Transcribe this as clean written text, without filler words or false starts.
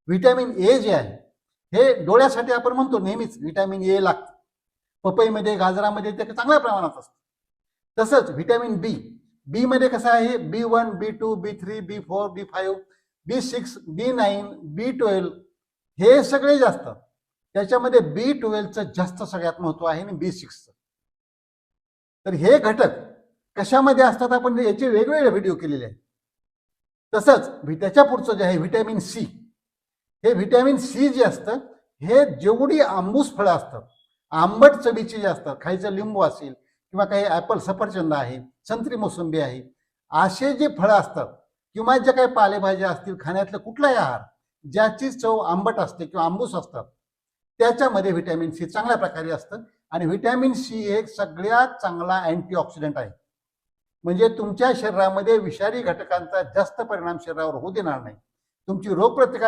Vitamin A जे आहे हे डोळ्यासाठी आपण म्हणतो नेहमीच व्हिटॅमिन ए लागतं. पपईमध्ये, गाजरामध्ये ते चांगल्या प्रमाणात असतं. तसंच व्हिटॅमिन बी मध्ये कसं आहे, B1, B2, B3, B4, B5, B6, B9, B12 हे सगळे जास्त. त्याच्यामध्ये B12चं जास्त सगळ्यात महत्व आहे आणि B6चं. तर हे घटक कशामध्ये असतात आपण याचे वेगवेगळे व्हिडिओ केलेले आहेत. तसंच त्याच्या पुढचं जे आहे व्हिटॅमिन सी, हे व्हिटॅमिन सी जे असतं हे जेवढी आंबूस फळं असतात, आंबट चवीची जे असतात, खायचं लिंबू असेल किंवा काही ॲपल सफरचंद आहे, संत्री मोसंबी आहे, असे जे फळं असतात किंवा ज्या काही पालेभाज्या असतील, खाण्यातलं कुठलाही आहार ज्याची चव आंबट असते किंवा आंबूस असतात त्याच्यामध्ये व्हिटॅमिन सी चांगल्या प्रकारे असतं. आणि व्हिटॅमिन सी एक सगळ्यात चांगला अँटीऑक्सिडंट आहे. म्हणजे तुमच्या शरीरामध्ये विषारी घटकांचा जास्त परिणाम शरीरावर होऊ देणार नाही. तुमची रोगप्रतिकार